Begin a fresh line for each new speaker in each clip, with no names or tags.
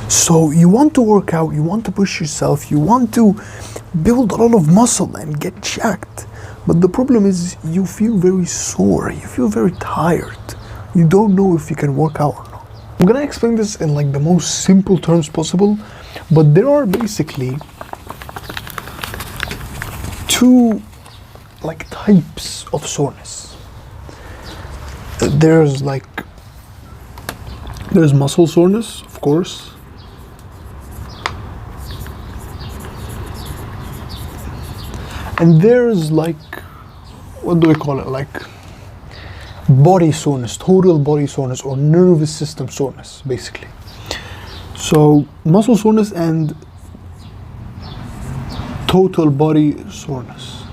So you want to work out, you want to push yourself, you want to build a lot of muscle and get jacked. But the problem is you feel very sore, you feel very tired. You don't know if you can work out or not. I'm gonna explain this in like the most simple terms possible, but there are basically two like types of soreness. There's muscle soreness, of course. And there's like, what do we call it? Like body soreness, total body soreness, or nervous system soreness, basically. So muscle soreness and total body soreness.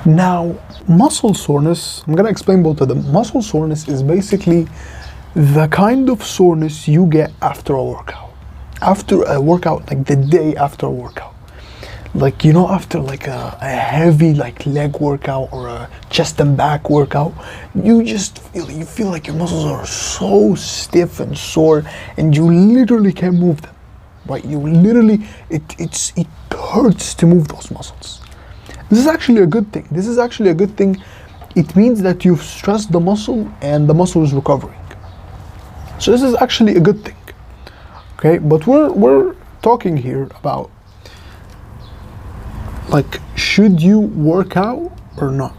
Now, muscle soreness, I'm gonna explain both of them. Muscle soreness is basically the kind of soreness you get after a workout. After a workout, like the day after a workout. Like, you know, after like a heavy like leg workout or a chest and back workout, you feel like your muscles are so stiff and sore and you literally can't move them. Right? You literally, it hurts to move those muscles. This is actually a good thing. This is actually a good thing. It means that you've stressed the muscle and the muscle is recovering. So this is actually a good thing. Okay, but we're talking here about like, should you work out or not?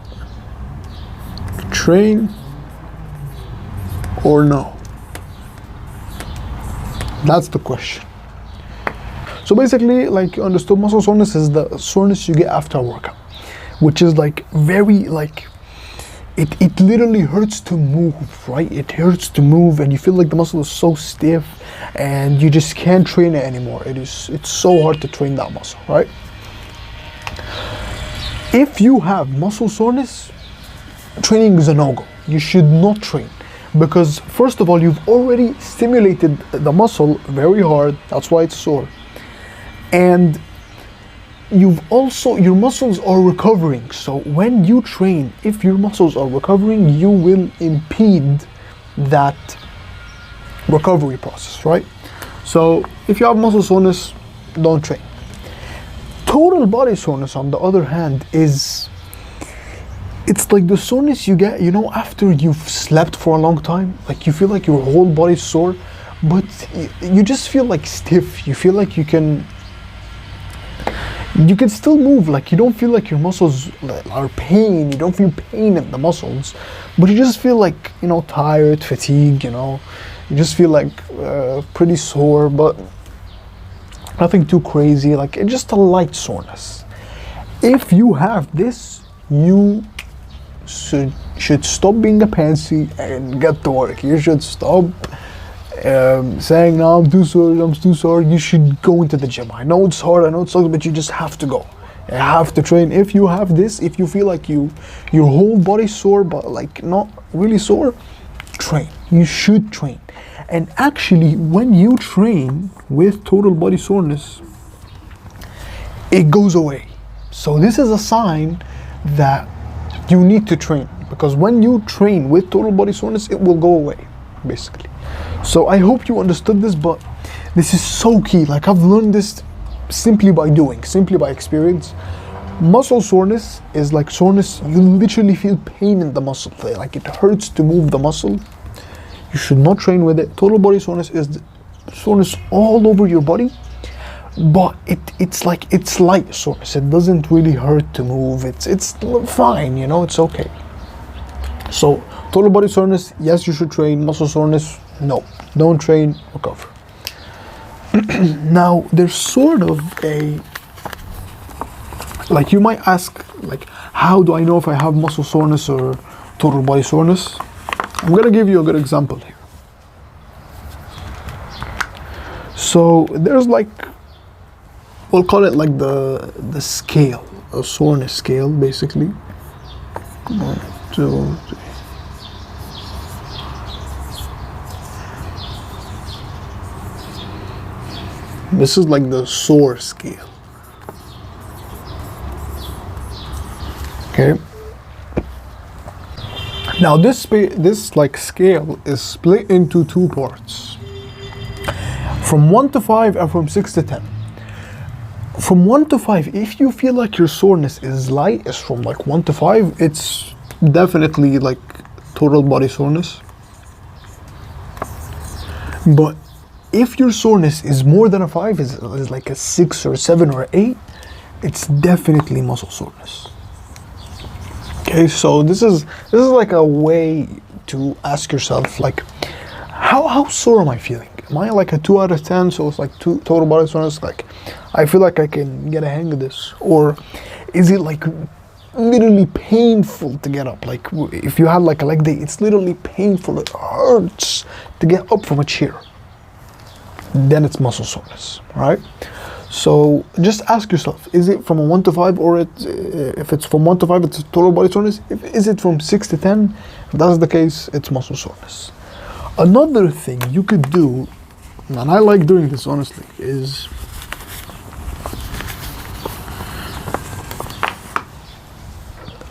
Train or no? That's the question. So basically, like you understood, muscle soreness is the soreness you get after a workout, which is like very like, it literally hurts to move, right? It hurts to move and you feel like the muscle is so stiff and you just can't train it anymore. It's so hard to train that muscle, right? If you have muscle soreness, training is a no-go. You should not train because first of all, you've already stimulated the muscle very hard. That's why it's sore. And your muscles are recovering. So when you train, if your muscles are recovering, you will impede that recovery process, right? So if you have muscle soreness, don't train. Total body soreness, on the other hand, it's like the soreness you get, you know, after you've slept for a long time. Like you feel like your whole body's sore, but you just feel like stiff. You feel like you can still move, like you don't feel like your muscles are pain, you don't feel pain in the muscles, but you just feel like, you know, tired, fatigued, you know, you just feel like pretty sore, but nothing too crazy, like it's just a light soreness. If you have this, you should stop being a pansy and get to work. You should stop saying, no, I'm too sore. You should go into the gym. I know it's hard, I know it sucks, but you just have to go. You have to train. If you have this, if you feel like your whole body's sore, but like not really sore, train. You should train. And actually, when you train with total body soreness, it goes away. So this is a sign that you need to train, because when you train with total body soreness, it will go away, basically. So I hope you understood this, but this is so key. Like I've learned this simply by doing, simply by experience. Muscle soreness is like soreness, you literally feel pain in the muscle, like it hurts to move the muscle. You should not train with it. Total body soreness is soreness all over your body, but it's light soreness. It doesn't really hurt to move. It's fine, you know, it's okay. So total body soreness, yes, you should train. Muscle soreness, no, don't train, recover. Now there's sort of a, like you might ask, like, how do I know if I have muscle soreness or total body soreness? I'm gonna give you a good example here. So there's like, we'll call it like the scale, a soreness scale, basically. 1, 2, 3. This is like the sore scale. Okay. Now this like scale is split into two parts, from 1 to 5 and from 6 to 10. From 1 to 5, if you feel like your soreness is light, is from like 1 to 5, it's definitely like total body soreness. But if your soreness is more than a 5, is like a 6 or 7 or 8, it's definitely muscle soreness. Okay, so this is like a way to ask yourself, like, how sore am I feeling? Am I like a 2 out of 10? So it's like total body soreness. Like, I feel like I can get a hang of this, or is it like literally painful to get up? Like, if you had like a leg day, it's literally painful. It hurts to get up from a chair. Then it's muscle soreness, right? So just ask yourself, is it from a 1 to 5, or if it's from 1 to 5, it's total body soreness? Is it from 6 to 10? If that's the case, it's muscle soreness. Another thing you could do, and I like doing this honestly, is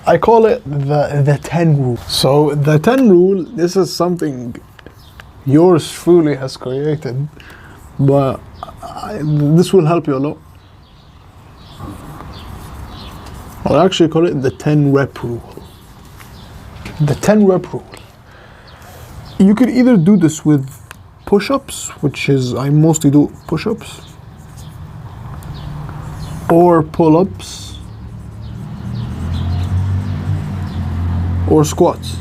I call it the 10 rule. So the 10 rule, this is something yours truly has created, but this will help you a lot. I'll actually call it the 10 rep rule. The 10 rep rule. You could either do this with push-ups, which is, I mostly do push-ups, or pull-ups, or squats.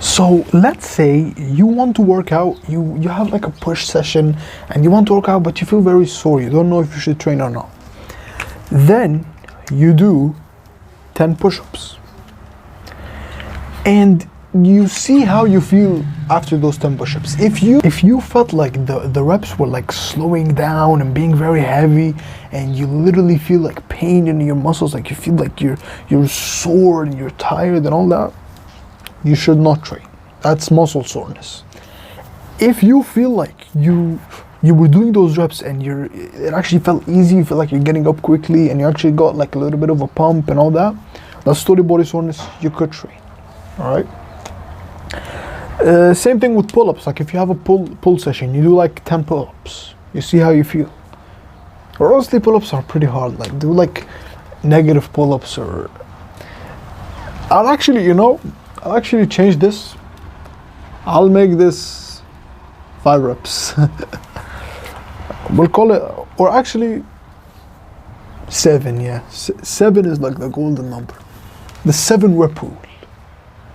So let's say you want to work out, you have like a push session and you want to work out, but you feel very sore, you don't know if you should train or not. Then you do 10 push-ups. And you see how you feel after those 10 push-ups. If you felt like the reps were like slowing down and being very heavy, and you literally feel like pain in your muscles, like you feel like you're sore and you're tired and all that, you should not train. That's muscle soreness. If you feel like you were doing those reps and it actually felt easy, you feel like you're getting up quickly and you actually got like a little bit of a pump and all that, that's total body soreness, you could train. All right. Same thing with pull-ups. Like if you have a pull session, you do like 10 pull-ups. You see how you feel. Or honestly, pull-ups are pretty hard. Like do like negative pull-ups, or I'll actually change this. I'll make this 5 reps. We'll call it, or actually 7. Yeah, 7 is like the golden number. The 7 rep rule.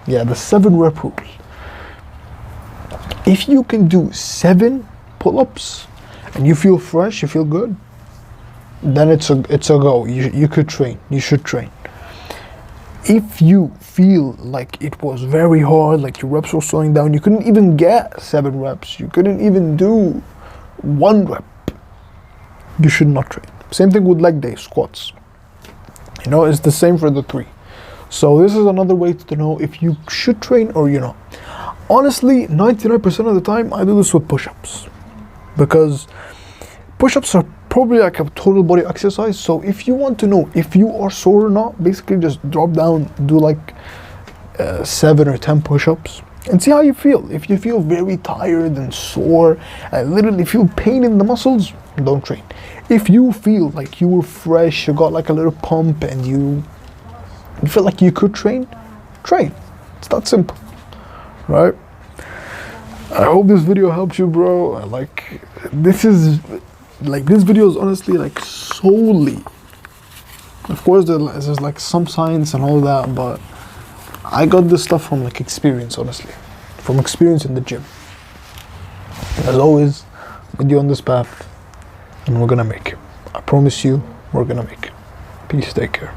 Yeah, the 7 rep rule. If you can do 7 pull-ups and you feel fresh, you feel good, then it's a go. You could train. You should train. If you feel like it was very hard, like your reps were slowing down, you couldn't even get 7 reps, you couldn't even do 1 rep, you should not train. Same thing with leg day, squats. You know, it's the same for the 3. So this is another way to know if you should train or you not. Honestly, 99% of the time, I do this with push-ups, because push-ups are probably like a total body exercise. So if you want to know if you are sore or not, basically just drop down, do like 7 or 10 push-ups and see how you feel. If you feel very tired and sore and literally feel pain in the muscles, don't train. If you feel like you were fresh, you got like a little pump and you feel like you could train, train. It's that simple, right? I hope this video helps you, bro. This video is honestly like solely, of course there's like some science and all that, but I got this stuff from like experience, honestly, from experience in the gym. As always, with you on this path, and we're gonna make it. I promise you, we're gonna make it. Peace, take care.